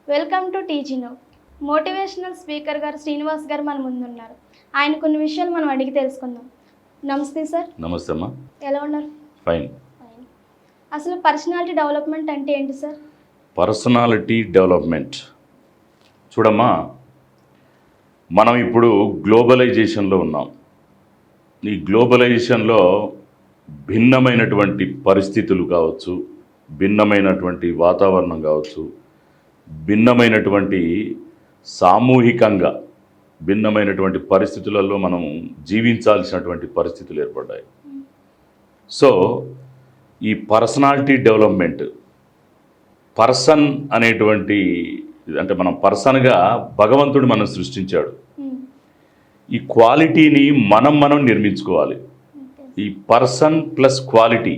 Welcome to TG now. Motivational speaker గారు శ్రీనివాస్ గారు మన ముందున్నారు. ఆయన కొన్ని విషయాలు మనం అడిగి తెలుసుకుందాం. నమస్తే సార్. నమస్తే అమ్మా. ఎలా ఉన్నారు? ఫైన్. అసలు పర్సనాలిటీ డెవలప్మెంట్ అంటే ఏంటి సార్? పర్సనాలిటీ డెవలప్మెంట్ చూడమ్మా, మనం ఇప్పుడు గ్లోబలైజేషన్లో ఉన్నాం. ఈ గ్లోబలైజేషన్లో భిన్నమైనటువంటి పరిస్థితులు కావచ్చు, భిన్నమైనటువంటి వాతావరణం కావచ్చు, భిన్నమైనటువంటి సామూహికంగా భిన్నమైనటువంటి పరిస్థితులలో మనం జీవించాల్సినటువంటి పరిస్థితులు ఏర్పడ్డాయి. సో ఈ పర్సనాలిటీ డెవలప్మెంట్, పర్సన్ అనేటువంటి అంటే మనం పర్సన్గా భగవంతుడు మనం సృష్టించాడు. ఈ క్వాలిటీని మనం నిర్మించుకోవాలి. ఈ పర్సన్ ప్లస్ క్వాలిటీ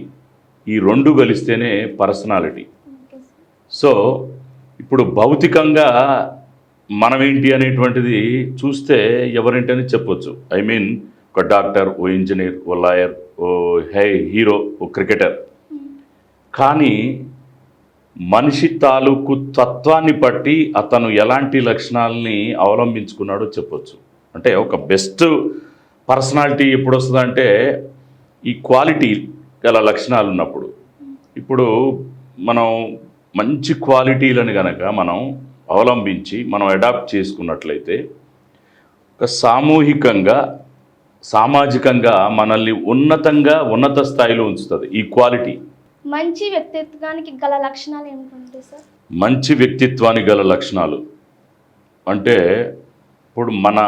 ఈ రెండు కలిస్తేనే పర్సనాలిటీ. సో ఇప్పుడు భౌతికంగా మనమేంటి అనేటువంటిది చూస్తే ఎవరేంటని చెప్పొచ్చు. ఐ మీన్ ఒక డాక్టర్, ఓ ఇంజనీర్, ఓ లాయర్, ఓ హీరో, ఓ క్రికెటర్. కానీ మనిషి తాలూకు తత్వాన్ని బట్టి అతను ఎలాంటి లక్షణాలని అవలంబించుకున్నాడో చెప్పొచ్చు. అంటే ఒక బెస్ట్ పర్సనాలిటీ ఎప్పుడు వస్తుందంటే ఈ క్వాలిటీ గల లక్షణాలు ఉన్నప్పుడు. ఇప్పుడు మనం మంచి క్వాలిటీలను కనుక మనం అవలంబించి మనం అడాప్ట్ చేసుకున్నట్లయితే ఒక సామూహికంగా సామాజికంగా మనల్ని ఉన్నత స్థాయిలో ఉంచుతుంది ఈ క్వాలిటీ. మంచి వ్యక్తిత్వానికి గల లక్షణాలు ఏమిటంటే సార్? మంచి వ్యక్తిత్వానికి గల లక్షణాలు అంటే ఇప్పుడు మన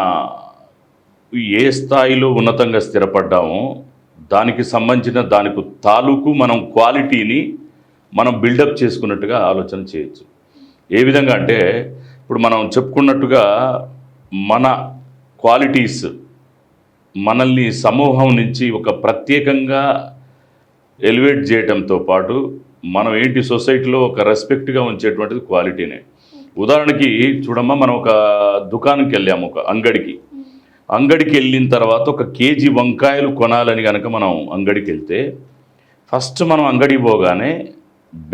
ఏ స్థాయిలో ఉన్నతంగా స్థిరపడ్డామో దానికి సంబంధించిన దానికి తాలూకు మనం క్వాలిటీని మనం బిల్డప్ చేసుకున్నట్టుగా ఆలోచన చేయొచ్చు. ఏ విధంగా అంటే ఇప్పుడు మనం చెప్పుకున్నట్టుగా మన క్వాలిటీస్ మనల్ని సమూహం నుంచి ఒక ప్రత్యేకంగా ఎలివేట్ చేయడంతో పాటు మనం ఏంటి సొసైటీలో ఒక రెస్పెక్ట్గా ఉంచేటువంటిది క్వాలిటీనే. ఉదాహరణకి చూడమ్మా, మనం ఒక దుకాణంకి వెళ్ళాము, ఒక అంగడికి వెళ్ళిన తర్వాత ఒక కేజీ వంకాయలు కొనాలని కనుక మనం అంగడికి వెళ్తే ఫస్ట్ మనం అంగడికి పోగానే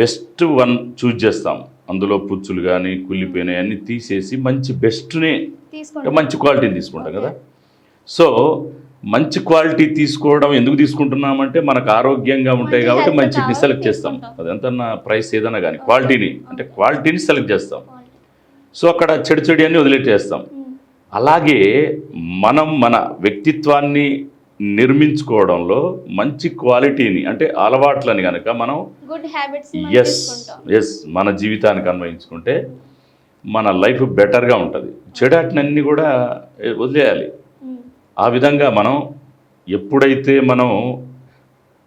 బెస్ట్ వన్ చూజ్ చేస్తాం. అందులో పుచ్చులు కానీ కుళ్ళిపోయినాయి అన్నీ తీసేసి మంచి బెస్ట్నే మంచి క్వాలిటీని తీసుకుంటాం కదా. సో మంచి క్వాలిటీ తీసుకోవడం ఎందుకు తీసుకుంటున్నామంటే మనకు ఆరోగ్యంగా ఉంటాయి కాబట్టి మంచిని సెలెక్ట్ చేస్తాం. అదంతా ప్రైస్ ఏదైనా కానీ క్వాలిటీని సెలెక్ట్ చేస్తాం. సో అక్కడ చెడు అని వదిలేసేస్తాం. అలాగే మనం మన వ్యక్తిత్వాన్ని నిర్మించుకోవడంలో మంచి క్వాలిటీని అంటే అలవాట్లని కనుక మనం ఎస్ మన జీవితానికి అన్వయించుకుంటే మన లైఫ్ బెటర్గా ఉంటుంది. చెడాటినన్నీ కూడా వదిలేయాలి. ఆ విధంగా మనం ఎప్పుడైతే మనం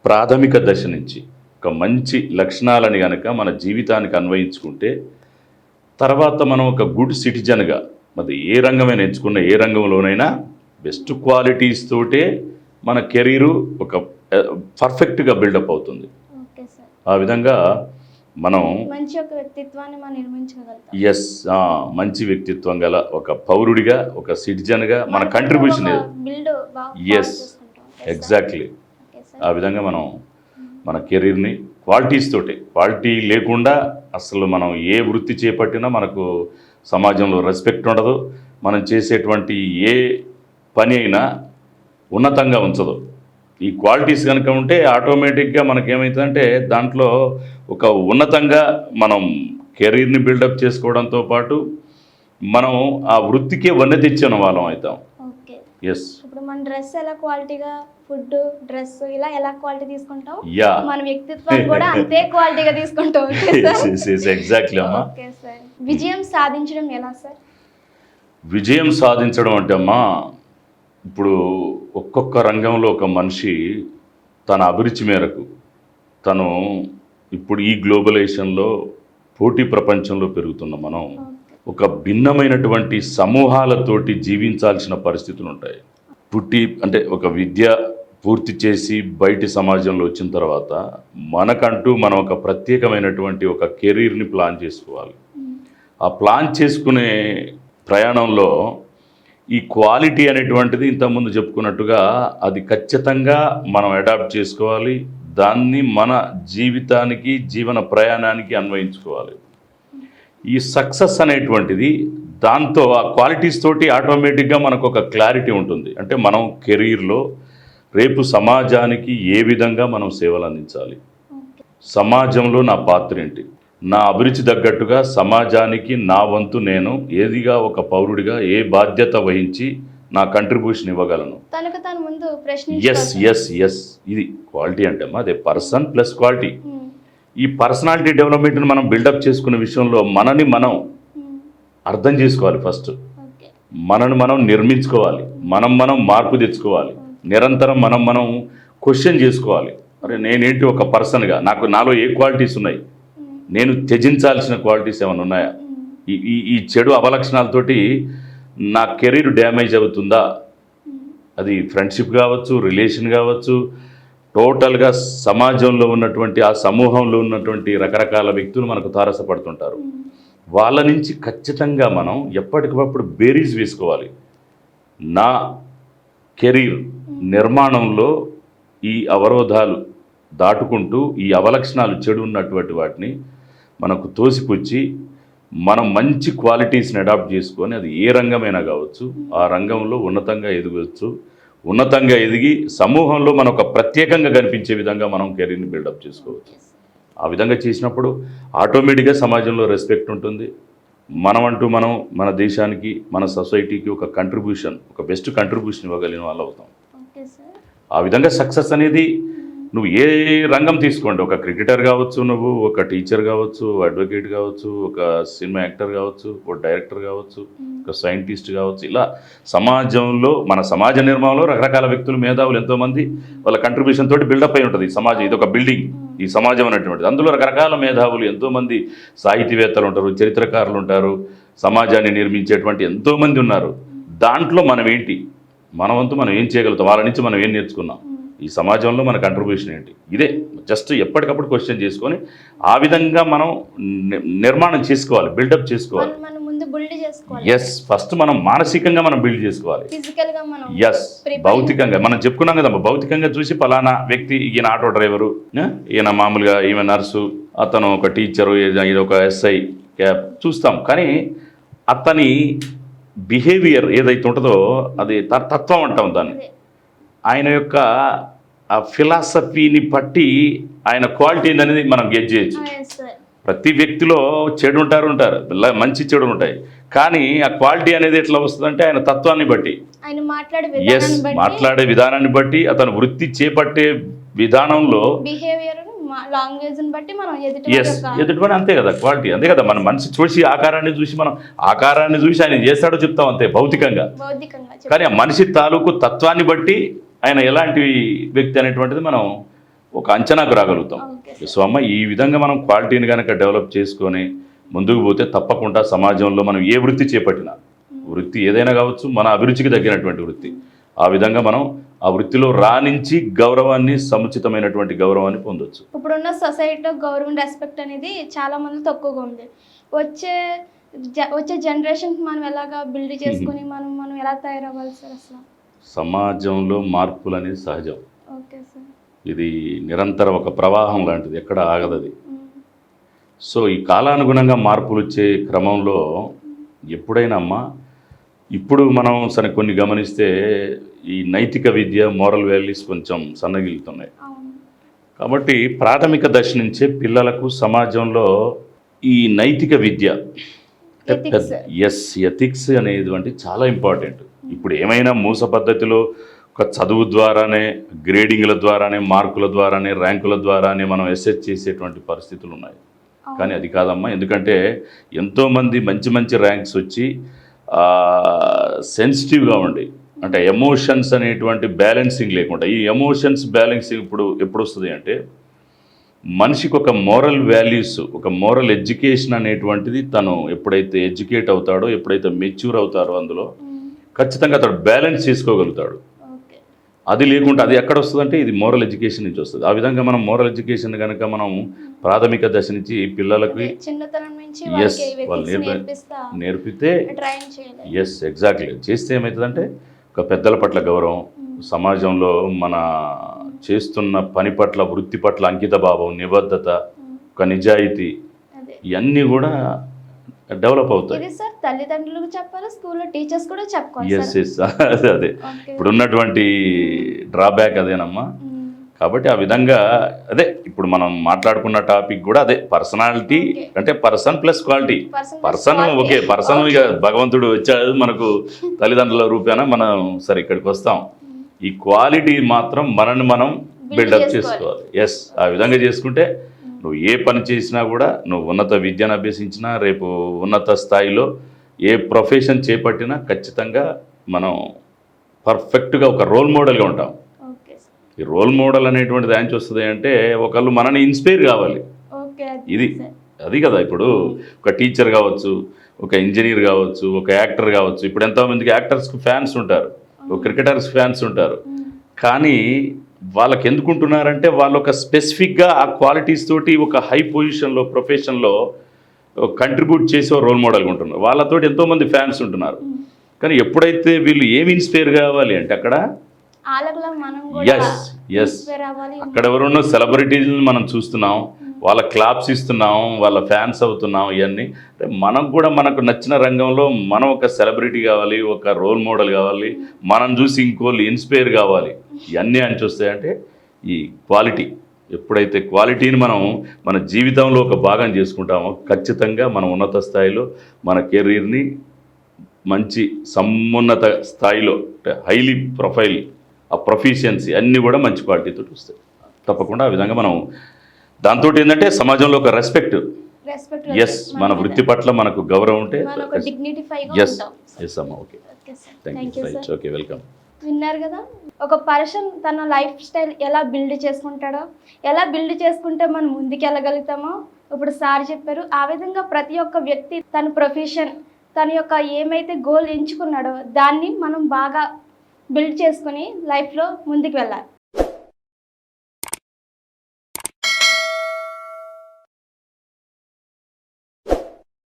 ప్రాథమిక దశ నుంచి ఒక మంచి లక్షణాలని కనుక మన జీవితానికి అన్వయించుకుంటే తర్వాత మనం ఒక గుడ్ సిటిజన్గా మరి ఏ రంగమైనా ఎంచుకున్న ఏ రంగంలోనైనా బెస్ట్ క్వాలిటీస్ తోటే మన కెరీరు ఒక పర్ఫెక్ట్గా బిల్డప్ అవుతుంది. ఆ విధంగా మనం మంచి ఒక వ్యక్తిత్వాన్ని మనం నిర్మించగలుగుతాం. ఎస్, మంచి వ్యక్తిత్వం గల ఒక పౌరుడిగా ఒక సిటిజన్గా మన కంట్రిబ్యూషన్ ఎస్ ఎగ్జాక్ట్లీ. ఆ విధంగా మనం మన కెరీర్ని క్వాలిటీస్ తోటి, క్వాలిటీ లేకుండా అసలు మనం ఏ వృత్తి చేపట్టినా మనకు సమాజంలో రెస్పెక్ట్ ఉండదు. మనం చేసేటువంటి ఏ పని అయినా ఉన్నతంగా ఉంచదు. ఈ క్వాలిటీస్ కనుక ఉంటే ఆటోమేటిక్గా మనకేమవుతుందంటే దాంట్లో ఒక ఉన్నతంగా మనం కెరీర్ని బిల్డప్ చేసుకోవడంతో పాటు మనం ఆ వృత్తికే వన్నె తెచ్చిన వాళ్ళం అవుతాం. ఎస్. ఇప్పుడు మన డ్రెస్ ఎలా క్వాలిటీగా, ఫుడ్, డ్రెస్ ఇలా ఎలా క్వాలిటీ తీసుకుంటాం, మన వ్యక్తిత్వం కూడా అంతే క్వాలిటీగా తీసుకుంటాం. ఎగ్జాక్ట్లీ అమ్మా. విజయం సాధించడం ఎలా సార్? విజయం సాధించడం అంటే అమ్మా, ఇప్పుడు ఒక్కొక్క రంగంలో ఒక మనిషి తన అభిరుచి మేరకు తను ఇప్పుడు ఈ గ్లోబలైజేషన్లో పోటీ ప్రపంచంలో పెరుగుతున్న మనం ఒక భిన్నమైనటువంటి సమూహాలతోటి జీవించాల్సిన పరిస్థితులు ఉంటాయి. అంటే ఒక విద్య పూర్తి చేసి బయటి సమాజంలో వచ్చిన తర్వాత మనకంటూ మనం ఒక ప్రత్యేకమైనటువంటి ఒక కెరీర్ని ప్లాన్ చేసుకోవాలి. ఆ ప్లాన్ చేసుకునే ప్రయాణంలో ఈ క్వాలిటీ అనేటువంటిది ఇంతకుముందు చెప్పుకున్నట్టుగా అది ఖచ్చితంగా మనం అడాప్ట్ చేసుకోవాలి, దాన్ని మన జీవితానికి జీవన ప్రయాణానికి అన్వయించుకోవాలి. ఈ సక్సెస్ అనేటువంటిది దాంతో ఆ క్వాలిటీస్ తోటి ఆటోమేటిక్గా మనకు ఒక క్లారిటీ ఉంటుంది. అంటే మనం కెరీర్లో రేపు సమాజానికి ఏ విధంగా మనం సేవలు అందించాలి, సమాజంలో నా పాత్ర ఏంటి, నా అభిరుచి తగ్గట్టుగా సమాజానికి నా వంతు నేను ఏదిగా ఒక పౌరుడిగా ఏ బాధ్యత వహించి నా కంట్రిబ్యూషన్ ఇవ్వగలను. తనకు తను ముందు ఎస్ ఇది క్వాలిటీ అంటే అమ్మా, అదే పర్సన్ ప్లస్ క్వాలిటీ. ఈ పర్సనాలిటీ డెవలప్మెంట్ని మనం బిల్డప్ చేసుకునే విషయంలో మనని మనం అర్థం చేసుకోవాలి. ఫస్ట్ మనను మనం నిర్మించుకోవాలి, మనం మార్పు తెచ్చుకోవాలి, నిరంతరం మనం క్వశ్చన్ చేసుకోవాలి. అరే నేనేంటి ఒక పర్సన్గా, నాలో ఏ క్వాలిటీస్ ఉన్నాయి, నేను త్యజించాల్సిన క్వాలిటీస్ ఏమైనా ఉన్నాయా, ఈ చెడు అవలక్షణాలతోటి నా కెరీర్ డ్యామేజ్ అవుతుందా, అది ఫ్రెండ్షిప్ కావచ్చు, రిలేషన్ కావచ్చు, టోటల్గా సమాజంలో ఉన్నటువంటి ఆ సమూహంలో ఉన్నటువంటి రకరకాల వ్యక్తులు మనకు తారసపడుతుంటారు. వాళ్ళ నుంచి ఖచ్చితంగా మనం ఎప్పటికప్పుడు బేరీజ్ వేసుకోవాలి. నా కెరీర్ నిర్మాణంలో ఈ అవరోధాలు దాటుకుంటూ ఈ అవలక్షణాలు చెడు ఉన్నటువంటి వాటిని మనకు తోసిపుచ్చి మనం మంచి క్వాలిటీస్ని అడాప్ట్ చేసుకొని అది ఏ రంగమైనా కావచ్చు ఆ రంగంలో ఉన్నతంగా ఎదగవచ్చు. ఉన్నతంగా ఎదిగి సమూహంలో మనం ఒక ప్రత్యేకంగా కనిపించే విధంగా మనం కెరీర్ని బిల్డప్ చేసుకోవచ్చు. ఆ విధంగా చేసినప్పుడు ఆటోమేటిక్గా సమాజంలో రెస్పెక్ట్ ఉంటుంది. మనం మన దేశానికి, మన సొసైటీకి ఒక కంట్రిబ్యూషన్, ఒక బెస్ట్ కంట్రిబ్యూషన్ ఇవ్వగలిగిన వాళ్ళు అవుతాం. ఆ విధంగా సక్సెస్ అనేది నువ్వు ఏ రంగం తీసుకోండి, ఒక క్రికెటర్ కావచ్చు, నువ్వు ఒక టీచర్ కావచ్చు, అడ్వకేట్ కావచ్చు, ఒక సినిమా యాక్టర్ కావచ్చు, ఒక డైరెక్టర్ కావచ్చు, ఒక సైంటిస్ట్ కావచ్చు, ఇలా సమాజంలో మన సమాజ నిర్మాణంలో రకరకాల వ్యక్తులు, మేధావులు ఎంతోమంది వాళ్ళ కంట్రిబ్యూషన్ తోటి బిల్డప్ అయి ఉంటుంది ఈ సమాజం. ఇది ఒక బిల్డింగ్, ఈ సమాజం అనేటువంటిది. అందులో రకరకాల మేధావులు ఎంతోమంది, సాహితీవేత్తలు ఉంటారు, చరిత్రకారులు ఉంటారు, సమాజాన్ని నిర్మించేటువంటి ఎంతోమంది ఉన్నారు. దాంట్లో మనం ఏంటి, మన వంతు మనం ఏం చేయగలుగుతాం, వాళ్ళ నుంచి మనం ఏం నేర్చుకున్నాం, ఈ సమాజంలో మన కంట్రిబ్యూషన్ ఏంటి, ఇదే జస్ట్ ఎప్పటికప్పుడు క్వశ్చన్ చేసుకొని ఆ విధంగా మనం నిర్మాణం చేసుకోవాలి, బిల్డప్ చేసుకోవాలి. ఎస్, ఫస్ట్ మనం మానసికంగా మనం బిల్డ్ చేసుకోవాలి. ఎస్, భౌతికంగా మనం చెప్పుకున్నాం కదా, భౌతికంగా చూసి పలానా వ్యక్తి, ఈయన ఆటో డ్రైవరు, ఈయన మామూలుగా ఈమె నర్సు, అతను ఒక టీచరు, ఇది ఒక ఎస్ఐ క్యాబ్ చూస్తాం. కానీ అతని బిహేవియర్ ఏదైతే ఉంటుందో అది తత్వం అంటాం దాన్ని. ఆయన యొక్క ఆ ఫిలాసఫీని బట్టి ఆయన క్వాలిటీ అనేది మనం గెజ్ చేయొచ్చు. ప్రతి వ్యక్తిలో చెడు ఉంటారు, మంచి చెడు ఉంటాయి. కానీ ఆ క్వాలిటీ అనేది ఎట్లా వస్తుందంటే ఆయన తత్వాన్ని బట్టి, మాట్లాడే విధానాన్ని బట్టి, అతను వృత్తి చేపట్టే విధానంలో ఎదుటిపని అంతే కదా క్వాలిటీ. అంతే కదా, మన మనిషి చూసి ఆకారాన్ని చూసి ఆయన చేస్తాడో చెప్తాం అంతే భౌతికంగా. కానీ ఆ మనిషి తాలూకు తత్వాన్ని బట్టి ఆయన ఎలాంటి వ్యక్తి అనేటువంటిది మనం ఒక అంచనాకు రాగలుగుతాం. సో అమ్మ, ఈ విధంగా మనం క్వాలిటీని కనుక డెవలప్ చేసుకొని ముందుకు పోతే తప్పకుండా సమాజంలో మనం ఏ వృత్తి చేపట్టినా, వృత్తి ఏదైనా కావచ్చు, మన అభిరుచికి తగ్గినటువంటి వృత్తి, ఆ విధంగా మనం ఆ వృత్తిలో రాణించి గౌరవాన్ని, సముచితమైనటువంటి గౌరవాన్ని పొందొచ్చు. ఇప్పుడున్న సొసైటీలో గౌరవం, రెస్పెక్ట్ అనేది చాలా మంది తక్కువగా ఉంది. వచ్చే జనరేషన్కి మనం ఎలాగా బిల్డ్ చేసుకొని మనం ఎలా తయారవ్వాలి సార్? అసలు సమాజంలో మార్పులు అనేది సహజం. Okay sir. ఇది నిరంతరం ఒక ప్రవాహం లాంటిది, ఎక్కడ ఆగదది. సో ఈ కాలానుగుణంగా మార్పులు వచ్చే క్రమంలో ఎప్పుడైనా అమ్మా, ఇప్పుడు మనం కొన్ని గమనిస్తే ఈ నైతిక విద్య, మోరల్ వాల్యూస్ కొంచెం సన్నగిలుతున్నాయి. కాబట్టి ప్రాథమిక దశ నుంచే పిల్లలకు సమాజంలో ఈ నైతిక విద్య, ఎథిక్స్ అనేది చాలా ఇంపార్టెంట్. ఇప్పుడు ఏమైనా మూస పద్ధతిలో ఒక చదువు ద్వారానే, గ్రేడింగ్ల ద్వారానే, మార్కుల ద్వారానే, ర్యాంకుల ద్వారానే మనం అసెస్ చేసేటువంటి పరిస్థితులు ఉన్నాయి. కానీ అది కాదమ్మా. ఎందుకంటే ఎంతోమంది మంచి ర్యాంక్స్ వచ్చి సెన్సిటివ్గా ఉండి, అంటే ఎమోషన్స్ అనేటువంటి బ్యాలెన్సింగ్ లేకుండా, ఈ ఎమోషన్స్ బ్యాలెన్సింగ్ ఎప్పుడు వస్తుంది అంటే మనిషికి ఒక మోరల్ వాల్యూస్, ఒక మోరల్ ఎడ్యుకేషన్ అనేటువంటిది తను ఎప్పుడైతే ఎడ్యుకేట్ అవుతాడో, ఎప్పుడైతే మెచ్యూర్ అవుతారో అందులో ఖచ్చితంగా అతడు బ్యాలెన్స్ చేసుకోగలుగుతాడు. అది లేకుండా అది ఎక్కడ వస్తుందంటే ఇది మోరల్ ఎడ్యుకేషన్ నుంచి వస్తుంది. ఆ విధంగా మనం మోరల్ ఎడ్యుకేషన్ కనుక మనం ప్రాథమిక దశ నుంచి పిల్లలకి చిన్నతనం నుంచి ఎస్ వాళ్ళు నేర్పితే ట్రైన్ చేయాలి. ఎస్ ఎగ్జాక్ట్లీ చేస్తే ఏమవుతుందంటే ఒక పెద్దల పట్ల గౌరవం, సమాజంలో మన చేస్తున్న పని పట్ల వృత్తి పట్ల అంకిత భావం, నిబద్ధత, ఒక నిజాయితీ, అదే ఇవన్నీ కూడా డెవలప్ అవుతాయి. ఇది సార్ తల్లిదండ్రులకు చెప్పాలి, స్కూల్లో టీచర్స్ కూడా చెప్పుకోవాలి ఎస్ సార్. ఎస్ అదే ఓకే. ఇప్పుడున్నటువంటి డ్రాబ్యాక్ అదేనమ్మా. కాబట్టి ఆ విధంగా అదే ఇప్పుడు మనం మాట్లాడుకున్న టాపిక్ కూడా అదే పర్సనాలిటీ Okay. అంటే person plus quality. Person quality. Okay person ఇక భగవంతుడు వచ్చాడు మనకు తల్లిదండ్రుల రూపేణ మనం సరే ఇక్కడికి వస్తాం. ఈ క్వాలిటీ మాత్రం మనల్ని మనం బిల్డప్ చేసుకోవాలి. ఎస్ ఆ విధంగా చేసుకుంటే నువ్వు ఏ పని చేసినా కూడా నువ్వు ఉన్నత విద్యను అభ్యసించినా రేపు ఉన్నత స్థాయిలో ఏ ప్రొఫెషన్ చేపట్టినా ఖచ్చితంగా మనం పర్ఫెక్ట్గా ఒక రోల్ మోడల్గా ఉంటాం. Okay sir. ఈ రోల్ మోడల్ అనేటువంటిది ఏం చూస్తుంది అంటే ఒకళ్ళు మనని ఇన్స్పైర్ కావాలి. ఓకే ఇది సార్. అది కదా ఇప్పుడు ఒక టీచర్ కావచ్చు, ఒక ఇంజనీర్ కావచ్చు, ఒక యాక్టర్ కావచ్చు. ఇప్పుడు ఎంతోమందికి యాక్టర్స్కి ఫ్యాన్స్ ఉంటారు, ఒక క్రికెటర్స్ ఫ్యాన్స్ ఉంటారు. కానీ వాళ్ళకి ఎందుకు ఉంటున్నారంటే వాళ్ళు ఒక స్పెసిఫిక్గా ఆ క్వాలిటీస్ తోటి ఒక హై పొజిషన్లో ప్రొఫెషన్లో కంట్రిబ్యూట్ చేసే రోల్ మోడల్గా ఉంటున్నారు. వాళ్ళతోటి ఎంతోమంది ఫ్యాన్స్ ఉంటున్నారు. కానీ ఎప్పుడైతే వీళ్ళు ఏమి ఇన్స్పైర్ కావాలి అంటే అక్కడ ఆలకులా మనం కూడా ఎస్ ఎస్ ఇన్స్పైర్ అవ్వాలి. అక్కడ ఎవరున్న సెలబ్రిటీలను మనం చూస్తున్నాం, వాళ్ళ క్లాప్స్ ఇస్తున్నాం, వాళ్ళ ఫ్యాన్స్ అవుతున్నాం. ఇవన్నీ అంటే మనకు కూడా మనకు నచ్చిన రంగంలో మనం ఒక సెలబ్రిటీ కావాలి, ఒక రోల్ మోడల్ కావాలి, మనం చూసి ఇంకోళ్ళు ఇన్స్పైర్ కావాలి. ఇవన్నీ అని చూస్తాయంటే ఈ క్వాలిటీ. ఎప్పుడైతే క్వాలిటీని మనం మన జీవితంలో ఒక భాగం చేసుకుంటామో ఖచ్చితంగా మనం ఉన్నత స్థాయిలో మన కెరీర్ని మంచి సమున్నత స్థాయిలో అంటే హైలీ ప్రొఫైల్ ఆ ప్రొఫిషియన్సీ అన్నీ కూడా మంచి క్వాలిటీతో వస్తాయి. తప్పకుండా ఆ విధంగా మనం దాంతో ఏంటంటే సమాజంలో ఒక రెస్పెక్ట్, ఎస్ మన వృత్తి పట్ల మనకు గౌరవం ఉంటే ఎస్ ఎస్ అమ్మా. Okay thank you right okay welcome. విన్నారు కదా, ఒక పర్సన్ తన లైఫ్ స్టైల్ ఎలా బిల్డ్ చేసుకుంటాడో, ఎలా బిల్డ్ చేసుకుంటే మనం ముందుకు వెళ్ళగలుగుతామో ఇప్పుడు సార్ చెప్పారు. ఆ విధంగా ప్రతి ఒక్క వ్యక్తి తన ప్రొఫెషన్, తన యొక్క ఏమైతే గోల్ ఎంచుకున్నాడో దాన్ని మనం బాగా బిల్డ్ చేసుకుని లైఫ్లో ముందుకు వెళ్ళాలి.